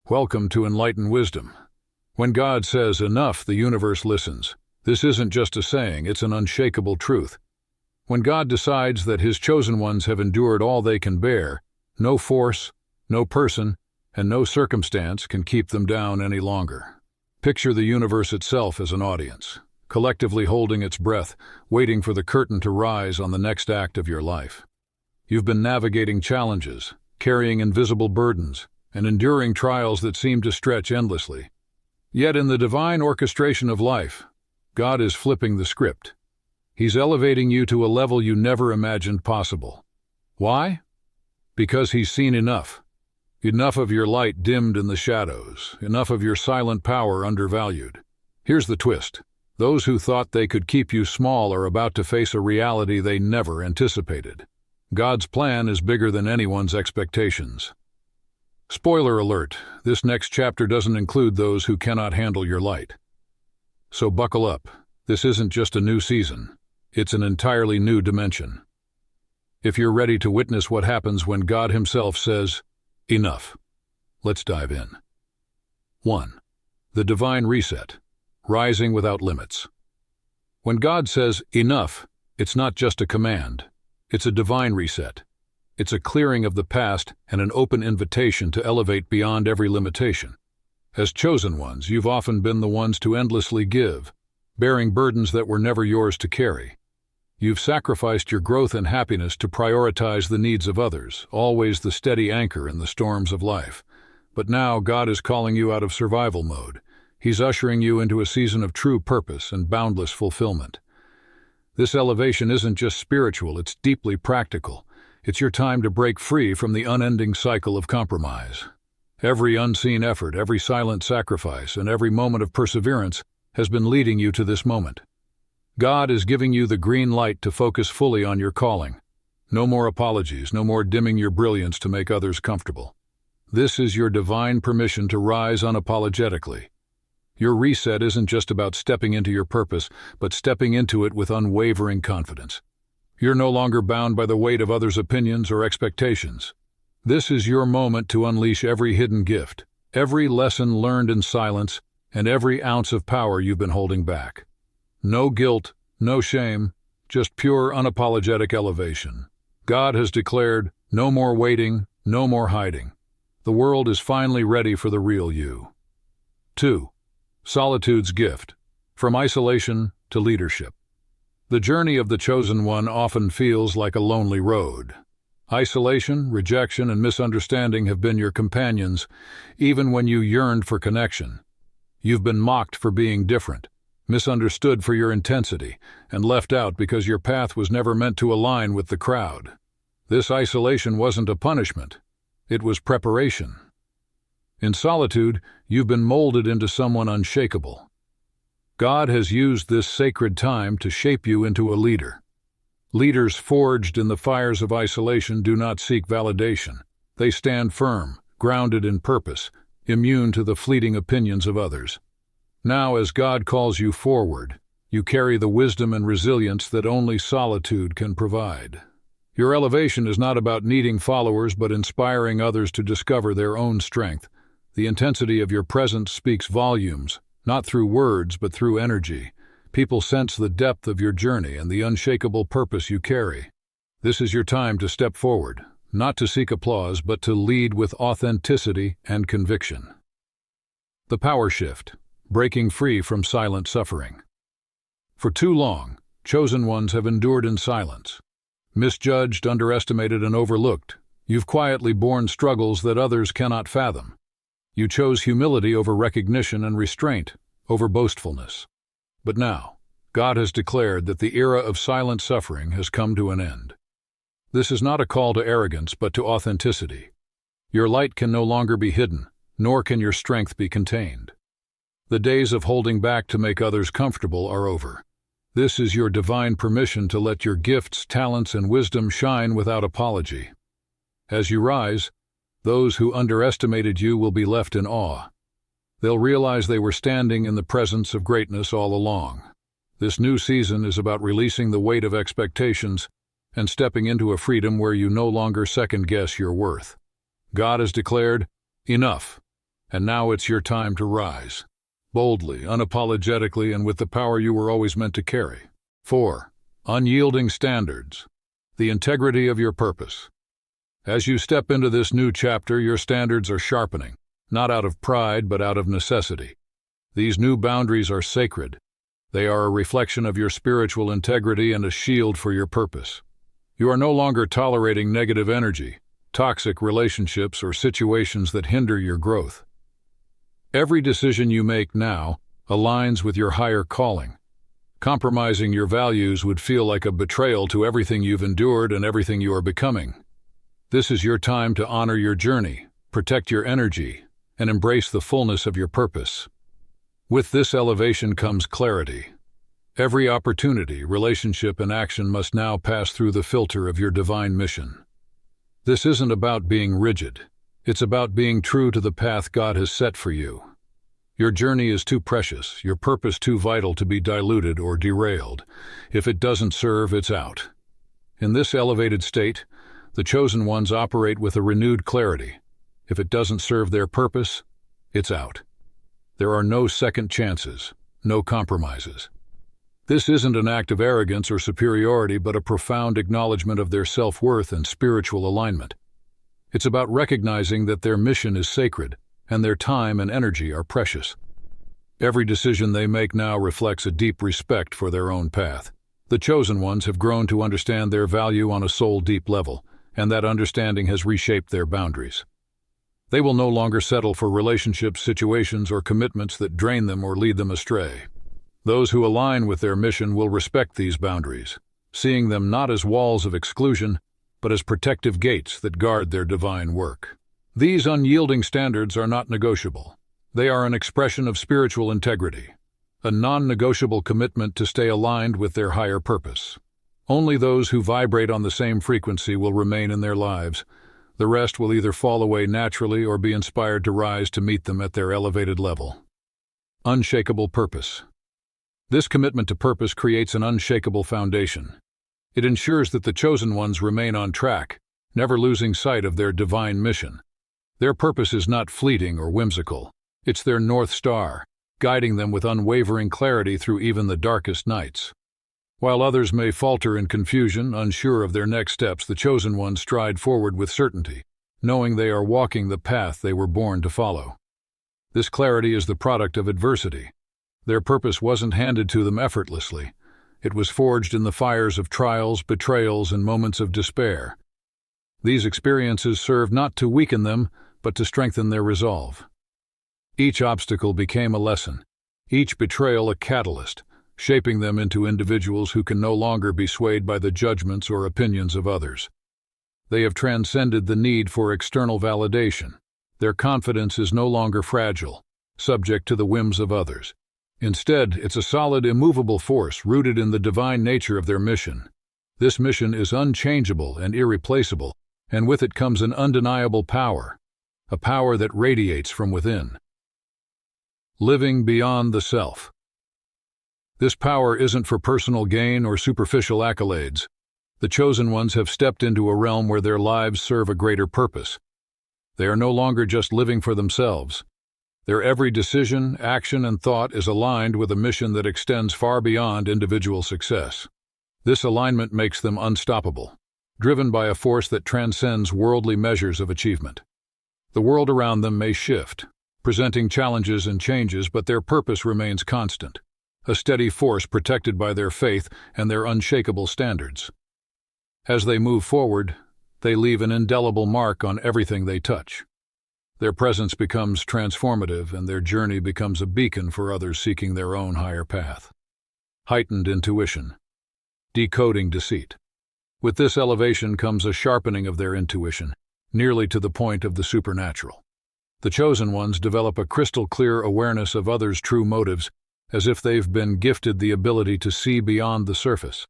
Welcome to Enlightened Wisdom. When God says enough, the universe listens. This isn't just a saying, it's an unshakable truth. When God decides that His chosen ones have endured all they can bear, no force, no person, and no circumstance can keep them down any longer. Picture the universe itself as an audience, collectively holding its breath, waiting for the curtain to rise on the next act of your life. You've been navigating challenges, carrying invisible burdens, and enduring trials that seem to stretch endlessly. Yet in the divine orchestration of life, God is flipping the script. He's elevating you to a level you never imagined possible. Why? Because He's seen enough. Enough of your light dimmed in the shadows, enough of your silent power undervalued. Here's the twist. Those who thought they could keep you small are about to face a reality they never anticipated. God's plan is bigger than anyone's expectations. Spoiler alert, this next chapter doesn't include those who cannot handle your light. So buckle up. This isn't just a new season. It's an entirely new dimension. If you're ready to witness what happens when God Himself says, enough, let's dive in. 1. The divine reset, rising without limits. When God says enough, it's not just a command. It's a divine reset. It's a clearing of the past and an open invitation to elevate beyond every limitation. As chosen ones, you've often been the ones to endlessly give, bearing burdens that were never yours to carry. You've sacrificed your growth and happiness to prioritize the needs of others, always the steady anchor in the storms of life. But now God is calling you out of survival mode. He's ushering you into a season of true purpose and boundless fulfillment. This elevation isn't just spiritual, it's deeply practical. It's your time to break free from the unending cycle of compromise. Every unseen effort, every silent sacrifice, and every moment of perseverance has been leading you to this moment. God is giving you the green light to focus fully on your calling. No more apologies, no more dimming your brilliance to make others comfortable. This is your divine permission to rise unapologetically. Your reset isn't just about stepping into your purpose, but stepping into it with unwavering confidence. You're no longer bound by the weight of others' opinions or expectations. This is your moment to unleash every hidden gift, every lesson learned in silence, and every ounce of power you've been holding back. No guilt, no shame, just pure unapologetic elevation. God has declared, no more waiting, no more hiding. The world is finally ready for the real you. 2. Solitude's gift, from isolation to leadership. The journey of the chosen one often feels like a lonely road. Isolation, rejection, and misunderstanding have been your companions, even when you yearned for connection. You've been mocked for being different, misunderstood for your intensity, and left out because your path was never meant to align with the crowd. This isolation wasn't a punishment. It was preparation. In solitude, you've been molded into someone unshakable. God has used this sacred time to shape you into a leader. Leaders forged in the fires of isolation do not seek validation. They stand firm, grounded in purpose, immune to the fleeting opinions of others. Now, as God calls you forward, you carry the wisdom and resilience that only solitude can provide. Your elevation is not about needing followers but inspiring others to discover their own strength. The intensity of your presence speaks volumes, not through words but through energy. People sense the depth of your journey and the unshakable purpose you carry. This is your time to step forward, not to seek applause but to lead with authenticity and conviction. The power shift, breaking free from silent suffering. For too long, chosen ones have endured in silence. Misjudged, underestimated, and overlooked, you've quietly borne struggles that others cannot fathom. You chose humility over recognition and restraint over boastfulness. But now, God has declared that the era of silent suffering has come to an end. This is not a call to arrogance but to authenticity. Your light can no longer be hidden, nor can your strength be contained. The days of holding back to make others comfortable are over. This is your divine permission to let your gifts, talents, and wisdom shine without apology. As you rise, those who underestimated you will be left in awe. They'll realize they were standing in the presence of greatness all along. This new season is about releasing the weight of expectations and stepping into a freedom where you no longer second-guess your worth. God has declared, enough, And now it's your time to rise. Boldly, unapologetically, and with the power you were always meant to carry. 4. Unyielding standards. The integrity of your purpose. As you step into this new chapter, your standards are sharpening, not out of pride but out of necessity. These new boundaries are sacred. They are a reflection of your spiritual integrity and a shield for your purpose. You are no longer tolerating negative energy, toxic relationships, or situations that hinder your growth. Every decision you make now aligns with your higher calling. Compromising your values would feel like a betrayal to everything you've endured and everything you are becoming. This is your time to honor your journey, protect your energy, and embrace the fullness of your purpose. With this elevation comes clarity. Every opportunity, relationship, and action must now pass through the filter of your divine mission. This isn't about being rigid. It's about being true to the path God has set for you. Your journey is too precious, your purpose too vital to be diluted or derailed. If it doesn't serve, it's out. In this elevated state, the chosen ones operate with a renewed clarity. If it doesn't serve their purpose, it's out. There are no second chances, no compromises. This isn't an act of arrogance or superiority, but a profound acknowledgement of their self-worth and spiritual alignment. It's about recognizing that their mission is sacred, and their time and energy are precious. Every decision they make now reflects a deep respect for their own path. The chosen ones have grown to understand their value on a soul-deep level, and that understanding has reshaped their boundaries. They will no longer settle for relationships, situations, or commitments that drain them or lead them astray. Those who align with their mission will respect these boundaries, seeing them not as walls of exclusion, but as protective gates that guard their divine work. These unyielding standards are not negotiable. They are an expression of spiritual integrity, a non-negotiable commitment to stay aligned with their higher purpose. Only those who vibrate on the same frequency will remain in their lives. The rest will either fall away naturally or be inspired to rise to meet them at their elevated level. Unshakable purpose. This commitment to purpose creates an unshakable foundation. It ensures that the chosen ones remain on track, never losing sight of their divine mission. Their purpose is not fleeting or whimsical. It's their North Star, guiding them with unwavering clarity through even the darkest nights. While others may falter in confusion, unsure of their next steps, the chosen ones stride forward with certainty, knowing they are walking the path they were born to follow. This clarity is the product of adversity. Their purpose wasn't handed to them effortlessly. It was forged in the fires of trials, betrayals, and moments of despair. These experiences served not to weaken them, but to strengthen their resolve. Each obstacle became a lesson, each betrayal a catalyst, shaping them into individuals who can no longer be swayed by the judgments or opinions of others. They have transcended the need for external validation. Their confidence is no longer fragile, subject to the whims of others. Instead, it's a solid, immovable force rooted in the divine nature of their mission. This mission is unchangeable and irreplaceable, and with it comes an undeniable power, a power that radiates from within. Living beyond the self. This power isn't for personal gain or superficial accolades. The chosen ones have stepped into a realm where their lives serve a greater purpose. They are no longer just living for themselves. Their every decision, action, and thought is aligned with a mission that extends far beyond individual success. This alignment makes them unstoppable, driven by a force that transcends worldly measures of achievement. The world around them may shift, presenting challenges and changes, but their purpose remains constant, a steady force protected by their faith and their unshakable standards. As they move forward, they leave an indelible mark on everything they touch. Their presence becomes transformative, and their journey becomes a beacon for others seeking their own higher path. Heightened intuition. Decoding deceit. With this elevation comes a sharpening of their intuition, nearly to the point of the supernatural. The chosen ones develop a crystal-clear awareness of others' true motives, as if they've been gifted the ability to see beyond the surface.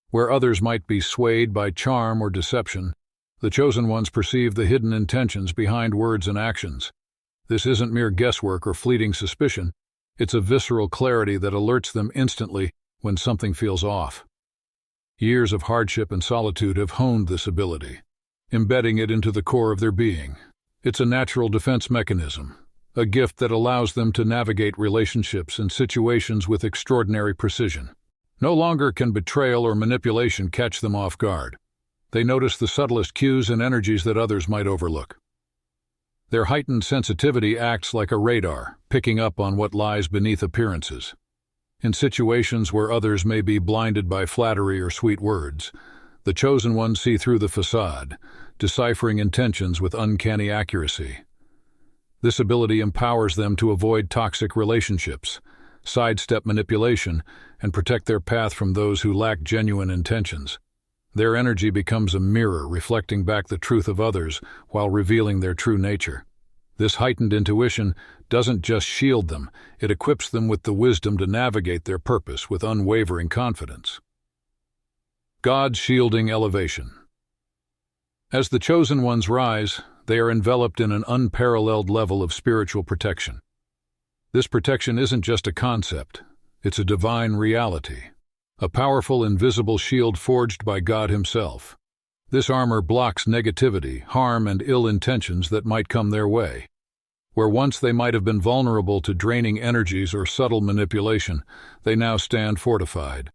Where others might be swayed by charm or deception, the chosen ones perceive the hidden intentions behind words and actions. This isn't mere guesswork or fleeting suspicion. It's a visceral clarity that alerts them instantly when something feels off. Years of hardship and solitude have honed this ability, embedding it into the core of their being. It's a natural defense mechanism, a gift that allows them to navigate relationships and situations with extraordinary precision. No longer can betrayal or manipulation catch them off guard. They notice the subtlest cues and energies that others might overlook. Their heightened sensitivity acts like a radar, picking up on what lies beneath appearances. In situations where others may be blinded by flattery or sweet words, the chosen ones see through the facade, deciphering intentions with uncanny accuracy. This ability empowers them to avoid toxic relationships, sidestep manipulation, and protect their path from those who lack genuine intentions. Their energy becomes a mirror reflecting back the truth of others while revealing their true nature. This heightened intuition doesn't just shield them, it equips them with the wisdom to navigate their purpose with unwavering confidence. God's shielding elevation. As the chosen ones rise, they are enveloped in an unparalleled level of spiritual protection. This protection isn't just a concept, it's a divine reality, a powerful invisible shield forged by God Himself. This armor blocks negativity, harm, and ill intentions that might come their way. Where once they might have been vulnerable to draining energies or subtle manipulation, they now stand fortified.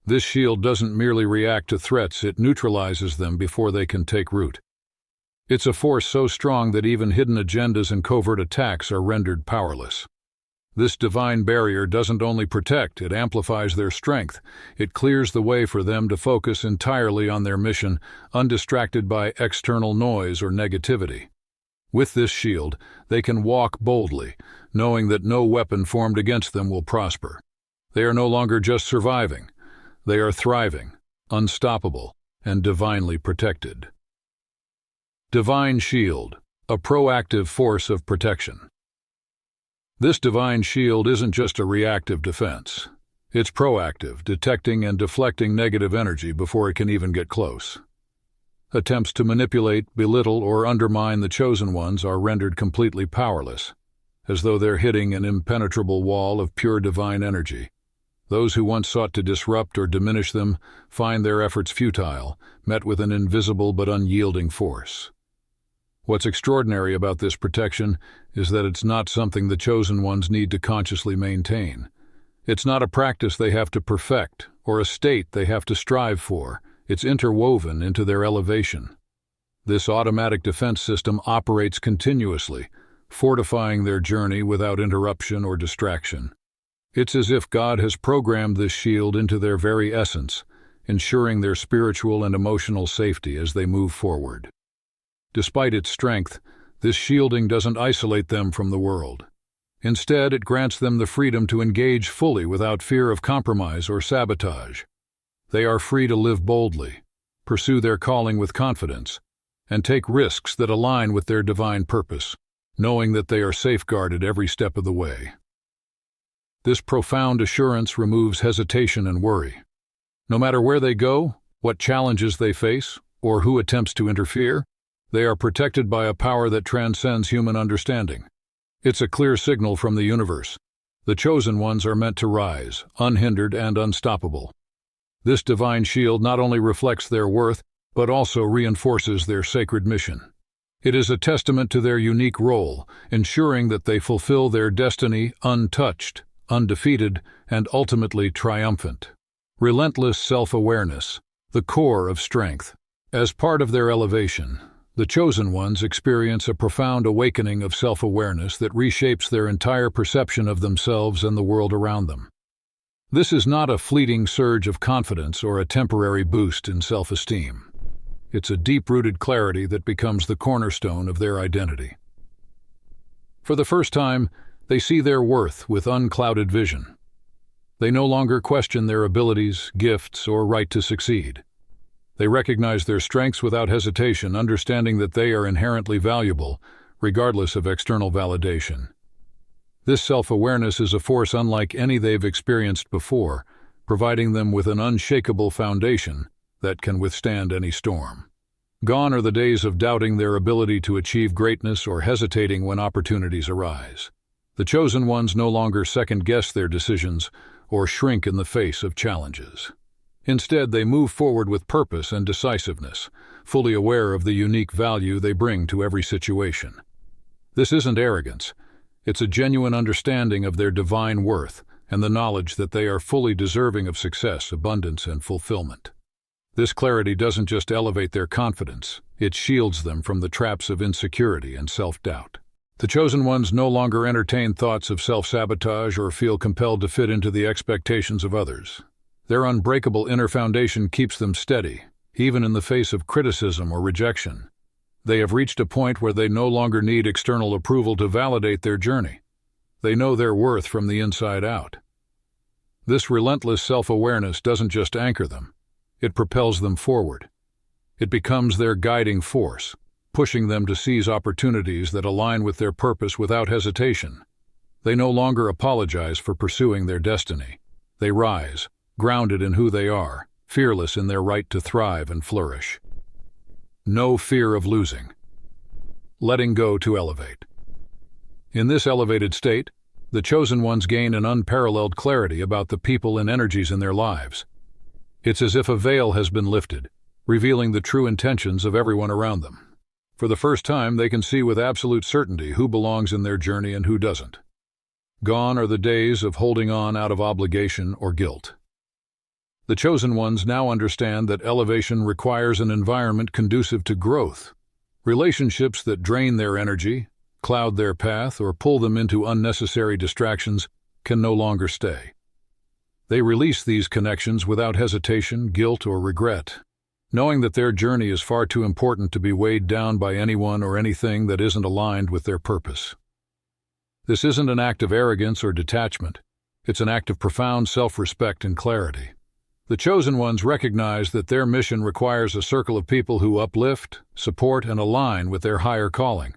This shield doesn't merely react to threats, it neutralizes them before they can take root. It's a force so strong that even hidden agendas and covert attacks are rendered powerless. This divine barrier doesn't only protect, it amplifies their strength. It clears the way for them to focus entirely on their mission, undistracted by external noise or negativity. With this shield, they can walk boldly, knowing that no weapon formed against them will prosper. They are no longer just surviving. They are thriving, unstoppable, and divinely protected. Divine shield, a proactive force of protection. This divine shield isn't just a reactive defense. It's proactive, detecting and deflecting negative energy before it can even get close. Attempts to manipulate, belittle, or undermine the chosen ones are rendered completely powerless, as though they're hitting an impenetrable wall of pure divine energy. Those who once sought to disrupt or diminish them find their efforts futile, met with an invisible but unyielding force. What's extraordinary about this protection is that it's not something the chosen ones need to consciously maintain. It's not a practice they have to perfect or a state they have to strive for. It's interwoven into their elevation. This automatic defense system operates continuously, fortifying their journey without interruption or distraction. It's as if God has programmed this shield into their very essence, ensuring their spiritual and emotional safety as they move forward. Despite its strength, this shielding doesn't isolate them from the world. Instead, it grants them the freedom to engage fully without fear of compromise or sabotage. They are free to live boldly, pursue their calling with confidence, and take risks that align with their divine purpose, knowing that they are safeguarded every step of the way. This profound assurance removes hesitation and worry. No matter where they go, what challenges they face, or who attempts to interfere, they are protected by a power that transcends human understanding. It's a clear signal from the universe. The chosen ones are meant to rise, unhindered and unstoppable. This divine shield not only reflects their worth, but also reinforces their sacred mission. It is a testament to their unique role, ensuring that they fulfill their destiny untouched, undefeated, and ultimately triumphant. Relentless self-awareness, the core of strength. As part of their elevation, the chosen ones experience a profound awakening of self-awareness that reshapes their entire perception of themselves and the world around them. This is not a fleeting surge of confidence or a temporary boost in self-esteem. It's a deep-rooted clarity that becomes the cornerstone of their identity. For the first time, they see their worth with unclouded vision. They no longer question their abilities, gifts, or right to succeed. They recognize their strengths without hesitation, understanding that they are inherently valuable, regardless of external validation. This self-awareness is a force unlike any they've experienced before, providing them with an unshakable foundation that can withstand any storm. Gone are the days of doubting their ability to achieve greatness or hesitating when opportunities arise. The chosen ones no longer second-guess their decisions or shrink in the face of challenges. Instead, they move forward with purpose and decisiveness, fully aware of the unique value they bring to every situation. This isn't arrogance. It's a genuine understanding of their divine worth and the knowledge that they are fully deserving of success, abundance, and fulfillment. This clarity doesn't just elevate their confidence, it shields them from the traps of insecurity and self-doubt. The chosen ones no longer entertain thoughts of self-sabotage or feel compelled to fit into the expectations of others. Their unbreakable inner foundation keeps them steady, even in the face of criticism or rejection. They have reached a point where they no longer need external approval to validate their journey. They know their worth from the inside out. This relentless self-awareness doesn't just anchor them, it propels them forward. It becomes their guiding force, pushing them to seize opportunities that align with their purpose without hesitation. They no longer apologize for pursuing their destiny. They rise, grounded in who they are, fearless in their right to thrive and flourish. No fear of losing. Letting go to elevate. In this elevated state, the chosen ones gain an unparalleled clarity about the people and energies in their lives. It's as if a veil has been lifted, revealing the true intentions of everyone around them. For the first time, they can see with absolute certainty who belongs in their journey and who doesn't. Gone are the days of holding on out of obligation or guilt. The chosen ones now understand that elevation requires an environment conducive to growth. Relationships that drain their energy, cloud their path, or pull them into unnecessary distractions can no longer stay. They release these connections without hesitation, guilt, or regret, knowing that their journey is far too important to be weighed down by anyone or anything that isn't aligned with their purpose. This isn't an act of arrogance or detachment. It's an act of profound self-respect and clarity. The chosen ones recognize that their mission requires a circle of people who uplift, support, and align with their higher calling.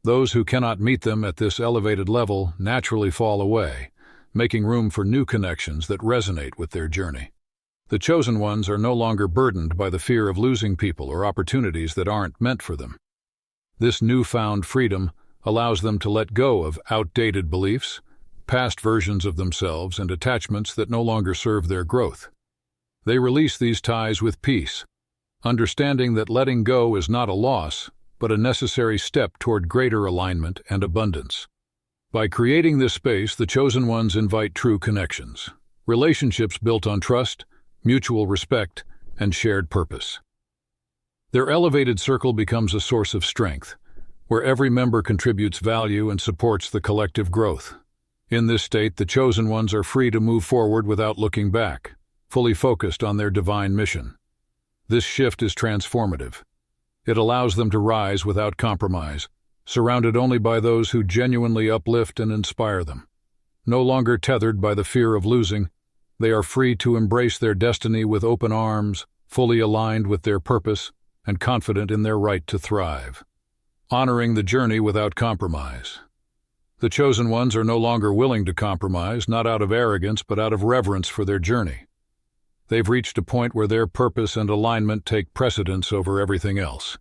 Those who cannot meet them at this elevated level naturally fall away, making room for new connections that resonate with their journey. The chosen ones are no longer burdened by the fear of losing people or opportunities that aren't meant for them. This newfound freedom allows them to let go of outdated beliefs, past versions of themselves, and attachments that no longer serve their growth. They release these ties with peace, understanding that letting go is not a loss, but a necessary step toward greater alignment and abundance. By creating this space, the chosen ones invite true connections, relationships built on trust, mutual respect, and shared purpose. Their elevated circle becomes a source of strength, where every member contributes value and supports the collective growth. In this state, the chosen ones are free to move forward without looking back, fully focused on their divine mission. This shift is transformative. It allows them to rise without compromise, surrounded only by those who genuinely uplift and inspire them. No longer tethered by the fear of losing, they are free to embrace their destiny with open arms, fully aligned with their purpose, and confident in their right to thrive. Honoring the journey without compromise. The chosen ones are no longer willing to compromise, not out of arrogance, but out of reverence for their journey. They've reached a point where their purpose and alignment take precedence over everything else.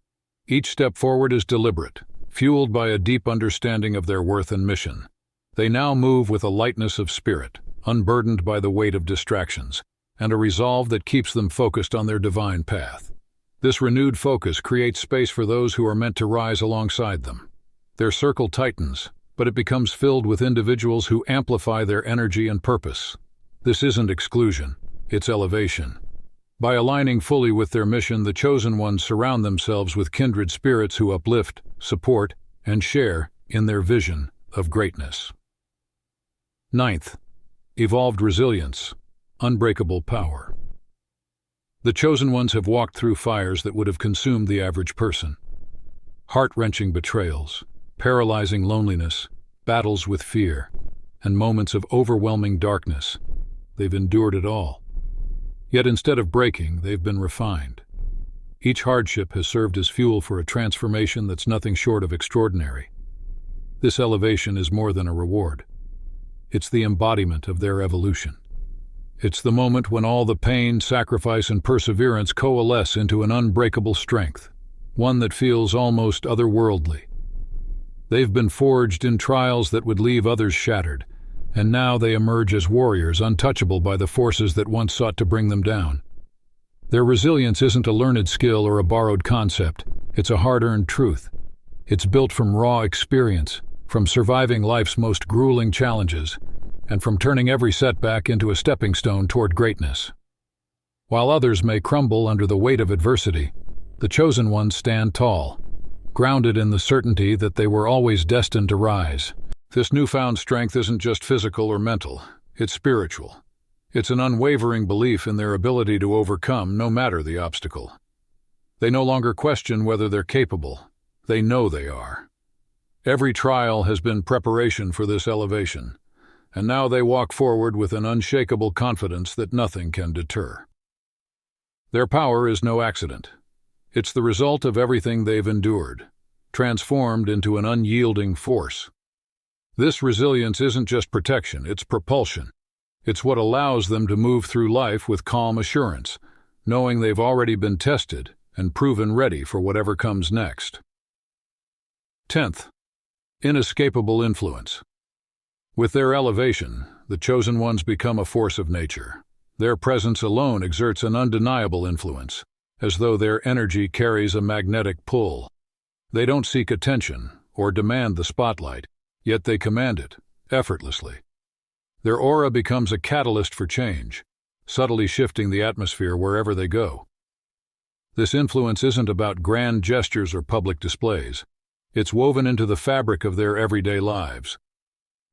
Each step forward is deliberate, fueled by a deep understanding of their worth and mission. They now move with a lightness of spirit, unburdened by the weight of distractions, and a resolve that keeps them focused on their divine path. This renewed focus creates space for those who are meant to rise alongside them. Their circle tightens, but it becomes filled with individuals who amplify their energy and purpose. This isn't exclusion, it's elevation. By aligning fully with their mission, the chosen ones surround themselves with kindred spirits who uplift, support, and share in their vision of greatness. 9th, evolved resilience, unbreakable power. The chosen ones have walked through fires that would have consumed the average person. Heart-wrenching betrayals, paralyzing loneliness, battles with fear, and moments of overwhelming darkness. They've endured it all. Yet instead of breaking, they've been refined. Each hardship has served as fuel for a transformation that's nothing short of extraordinary. This elevation is more than a reward. It's the embodiment of their evolution. It's the moment when all the pain, sacrifice, and perseverance coalesce into an unbreakable strength, one that feels almost otherworldly. They've been forged in trials that would leave others shattered, and now they emerge as warriors untouchable by the forces that once sought to bring them down. Their resilience isn't a learned skill or a borrowed concept, it's a hard-earned truth. It's built from raw experience, from surviving life's most grueling challenges, and from turning every setback into a stepping stone toward greatness. While others may crumble under the weight of adversity, the chosen ones stand tall, grounded in the certainty that they were always destined to rise. This newfound strength isn't just physical or mental, it's spiritual. It's an unwavering belief in their ability to overcome no matter the obstacle. They no longer question whether they're capable. They know they are. Every trial has been preparation for this elevation, and now they walk forward with an unshakable confidence that nothing can deter. Their power is no accident. It's the result of everything they've endured, transformed into an unyielding force. This resilience isn't just protection, it's propulsion. It's what allows them to move through life with calm assurance, knowing they've already been tested and proven ready for whatever comes next. 10th, inescapable influence. With their elevation, the chosen ones become a force of nature. Their presence alone exerts an undeniable influence, as though their energy carries a magnetic pull. They don't seek attention or demand the spotlight, yet they command it, effortlessly. Their aura becomes a catalyst for change, subtly shifting the atmosphere wherever they go. This influence isn't about grand gestures or public displays. It's woven into the fabric of their everyday lives.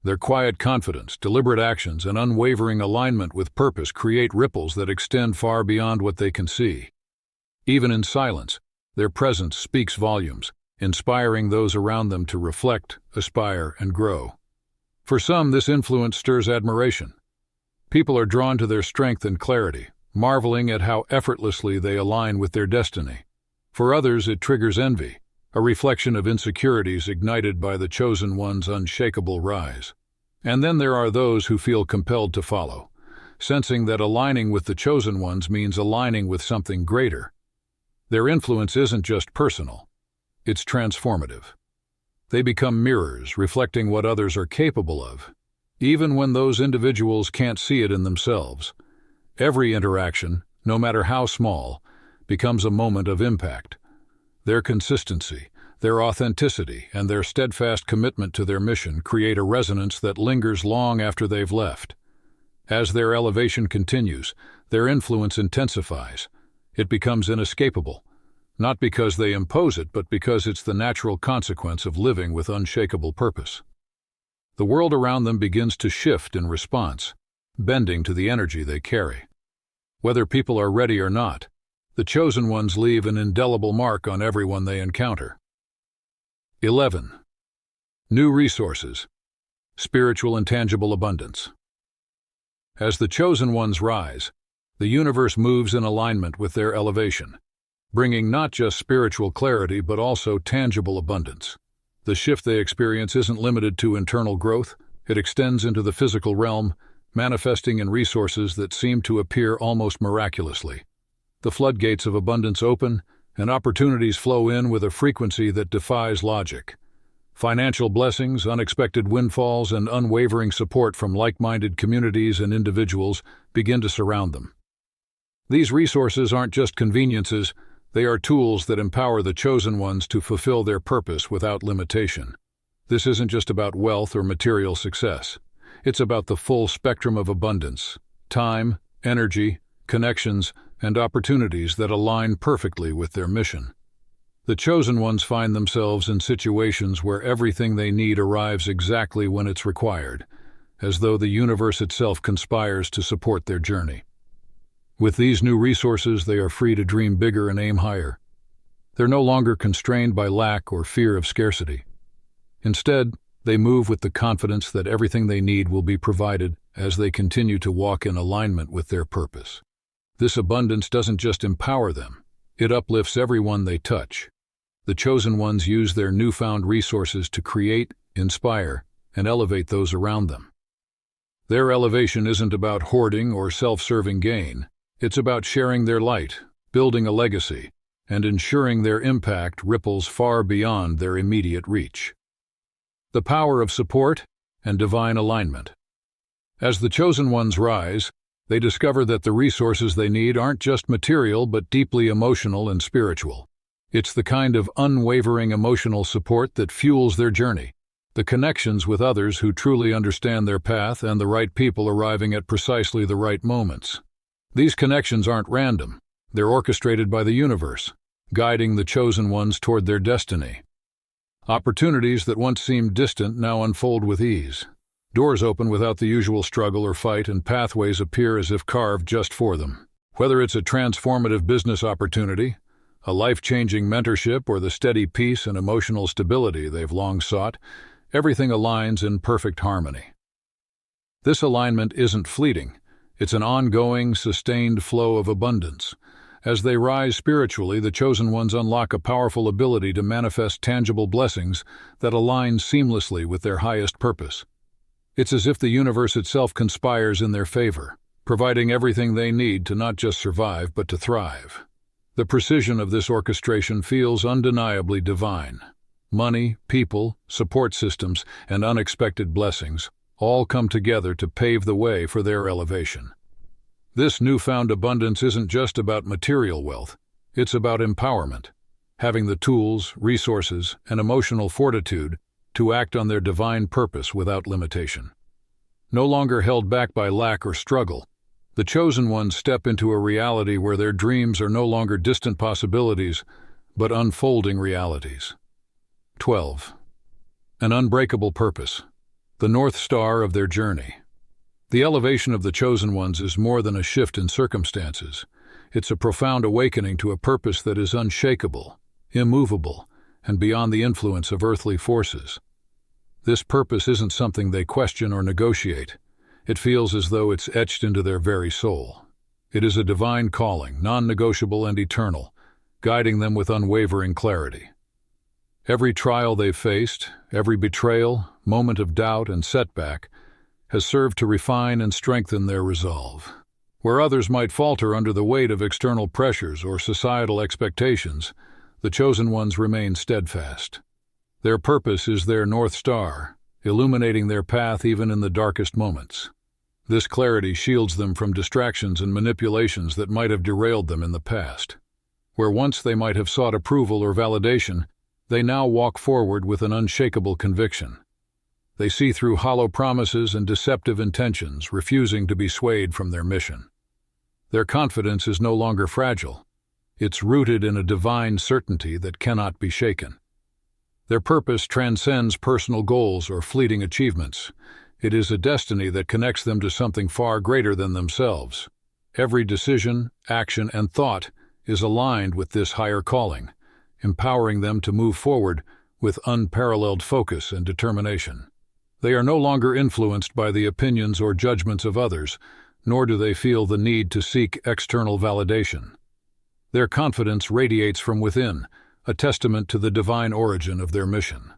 Their quiet confidence, deliberate actions, and unwavering alignment with purpose create ripples that extend far beyond what they can see. Even in silence, their presence speaks volumes, inspiring those around them to reflect, aspire, and grow. For some, this influence stirs admiration. People are drawn to their strength and clarity, marveling at how effortlessly they align with their destiny. For others, it triggers envy, a reflection of insecurities ignited by the chosen one's unshakable rise. And then there are those who feel compelled to follow, sensing that aligning with the chosen ones means aligning with something greater. Their influence isn't just personal, it's transformative. They become mirrors, reflecting what others are capable of, even when those individuals can't see it in themselves. Every interaction, no matter how small, becomes a moment of impact. Their consistency, their authenticity, and their steadfast commitment to their mission create a resonance that lingers long after they've left. As their elevation continues, their influence intensifies. It becomes inescapable, not because they impose it, but because it's the natural consequence of living with unshakable purpose. The world around them begins to shift in response, bending to the energy they carry. Whether people are ready or not, the chosen ones leave an indelible mark on everyone they encounter. 11. New resources. Spiritual and tangible abundance. As the chosen ones rise, the universe moves in alignment with their elevation, bringing not just spiritual clarity but also tangible abundance. The shift they experience isn't limited to internal growth, it extends into the physical realm, manifesting in resources that seem to appear almost miraculously. The floodgates of abundance open, and opportunities flow in with a frequency that defies logic. Financial blessings, unexpected windfalls, and unwavering support from like-minded communities and individuals begin to surround them. These resources aren't just conveniences, they are tools that empower the chosen ones to fulfill their purpose without limitation. This isn't just about wealth or material success. It's about the full spectrum of abundance: time, energy, connections, and opportunities that align perfectly with their mission. The chosen ones find themselves in situations where everything they need arrives exactly when it's required, as though the universe itself conspires to support their journey. With these new resources, they are free to dream bigger and aim higher. They're no longer constrained by lack or fear of scarcity. Instead, they move with the confidence that everything they need will be provided as they continue to walk in alignment with their purpose. This abundance doesn't just empower them, it uplifts everyone they touch. The chosen ones use their newfound resources to create, inspire, and elevate those around them. Their elevation isn't about hoarding or self-serving gain. It's about sharing their light, building a legacy, and ensuring their impact ripples far beyond their immediate reach. The power of support and divine alignment. As the chosen ones rise, they discover that the resources they need aren't just material but deeply emotional and spiritual. It's the kind of unwavering emotional support that fuels their journey, The connections with others who truly understand their path and the right people arriving at precisely the right moments. These connections aren't random. They're orchestrated by the universe, guiding the chosen ones toward their destiny. Opportunities that once seemed distant now unfold with ease. Doors open without the usual struggle or fight, and pathways appear as if carved just for them. Whether it's a transformative business opportunity, a life-changing mentorship, or the steady peace and emotional stability they've long sought, everything aligns in perfect harmony. This alignment isn't fleeting. It's an ongoing, sustained flow of abundance. As they rise spiritually, the chosen ones unlock a powerful ability to manifest tangible blessings that align seamlessly with their highest purpose. It's as if the universe itself conspires in their favor, providing everything they need to not just survive but to thrive. The precision of this orchestration feels undeniably divine. Money, people, support systems, and unexpected blessings all come together to pave the way for their elevation. This newfound abundance isn't just about material wealth, it's about empowerment, having the tools, resources, and emotional fortitude to act on their divine purpose without limitation. No longer held back by lack or struggle, the chosen ones step into a reality where their dreams are no longer distant possibilities, but unfolding realities. 12. An unbreakable purpose, the North Star of their journey. The elevation of the chosen ones is more than a shift in circumstances. It's a profound awakening to a purpose that is unshakable, immovable, and beyond the influence of earthly forces. This purpose isn't something they question or negotiate. It feels as though it's etched into their very soul. It is a divine calling, non-negotiable and eternal, guiding them with unwavering clarity. Every trial they've faced, every betrayal, moment of doubt, and setback has served to refine and strengthen their resolve. Where others might falter under the weight of external pressures or societal expectations, the chosen ones remain steadfast. Their purpose is their North Star, illuminating their path even in the darkest moments. This clarity shields them from distractions and manipulations that might have derailed them in the past. Where once they might have sought approval or validation, they now walk forward with an unshakable conviction. They see through hollow promises and deceptive intentions, refusing to be swayed from their mission. Their confidence is no longer fragile. It's rooted in a divine certainty that cannot be shaken. Their purpose transcends personal goals or fleeting achievements. It is a destiny that connects them to something far greater than themselves. Every decision, action, and thought is aligned with this higher calling, empowering them to move forward with unparalleled focus and determination. They are no longer influenced by the opinions or judgments of others, nor do they feel the need to seek external validation. Their confidence radiates from within, a testament to the divine origin of their mission.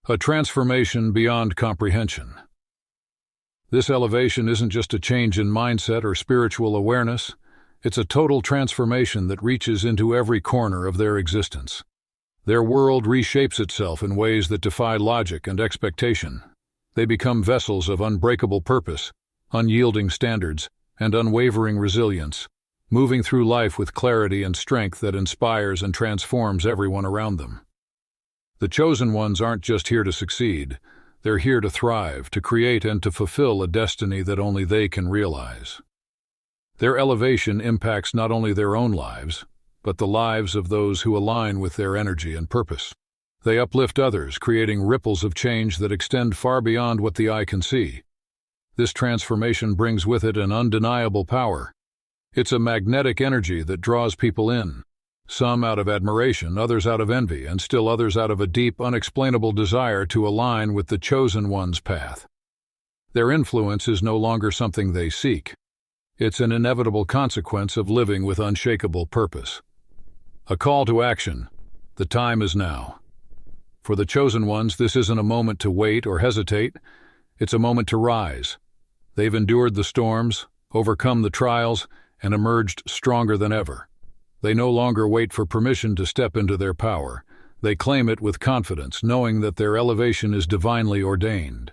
A transformation beyond comprehension. This elevation isn't just a change in mindset or spiritual awareness, it's a total transformation that reaches into every corner of their existence. Their world reshapes itself in ways that defy logic and expectation. They become vessels of unbreakable purpose, unyielding standards, and unwavering resilience, moving through life with clarity and strength that inspires and transforms everyone around them. The chosen ones aren't just here to succeed, they're here to thrive, to create and to fulfill a destiny that only they can realize. Their elevation impacts not only their own lives, but the lives of those who align with their energy and purpose. They uplift others, creating ripples of change that extend far beyond what the eye can see. This transformation brings with it an undeniable power. It's a magnetic energy that draws people in, some out of admiration, others out of envy, and still others out of a deep, unexplainable desire to align with the chosen one's path. Their influence is no longer something they seek. It's an inevitable consequence of living with unshakable purpose. A call to action. The time is now. For the chosen ones, this isn't a moment to wait or hesitate. It's a moment to rise. They've endured the storms, overcome the trials, and emerged stronger than ever. They no longer wait for permission to step into their power. They claim it with confidence, knowing that their elevation is divinely ordained.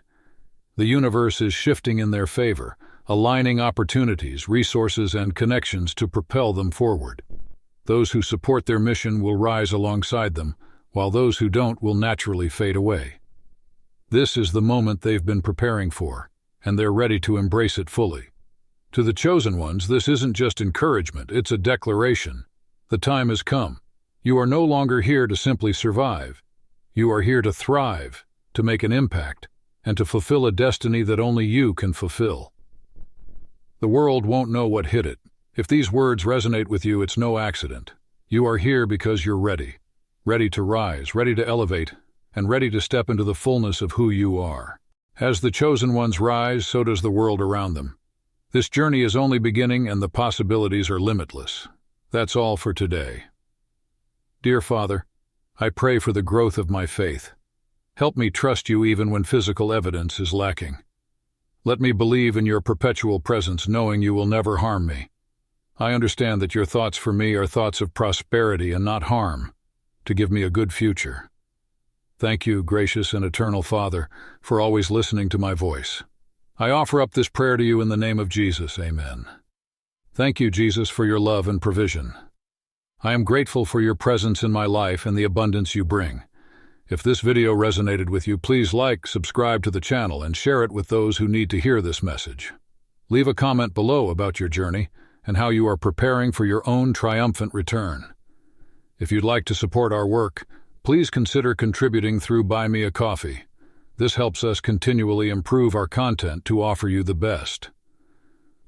The universe is shifting in their favor, aligning opportunities, resources, and connections to propel them forward. Those who support their mission will rise alongside them, while those who don't will naturally fade away. This is the moment they've been preparing for, and they're ready to embrace it fully. To the chosen ones, this isn't just encouragement, it's a declaration. The time has come. You are no longer here to simply survive. You are here to thrive, to make an impact, and to fulfill a destiny that only you can fulfill. The world won't know what hit it. If these words resonate with you, it's no accident. You are here because you're ready. Ready to rise, ready to elevate, and ready to step into the fullness of who you are. As the chosen ones rise, so does the world around them. This journey is only beginning, and the possibilities are limitless. That's all for today. Dear Father, I pray for the growth of my faith. Help me trust you even when physical evidence is lacking. Let me believe in your perpetual presence, knowing you will never harm me. I understand that your thoughts for me are thoughts of prosperity and not harm, to give me a good future. Thank you, gracious and eternal Father, for always listening to my voice. I offer up this prayer to you in the name of Jesus. Amen. Thank you, Jesus, for your love and provision. I am grateful for your presence in my life and the abundance you bring. If this video resonated with you, please like, subscribe to the channel, and share it with those who need to hear this message. Leave a comment below about your journey and how you are preparing for your own triumphant return. If you'd like to support our work, please consider contributing through Buy Me a Coffee. This helps us continually improve our content to offer you the best.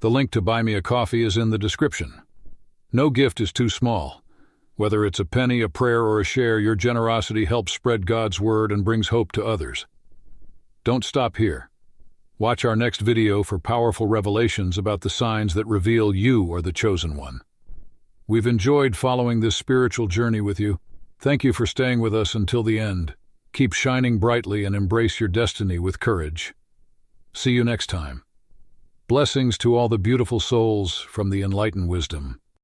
The link to Buy Me a Coffee is in the description. No gift is too small. Whether it's a penny, a prayer, or a share, your generosity helps spread God's word and brings hope to others. Don't stop here. Watch our next video for powerful revelations about the signs that reveal you are the chosen one. We've enjoyed following this spiritual journey with you. Thank you for staying with us until the end. Keep shining brightly and embrace your destiny with courage. See you next time. Blessings to all the beautiful souls from the Enlightened Wisdom.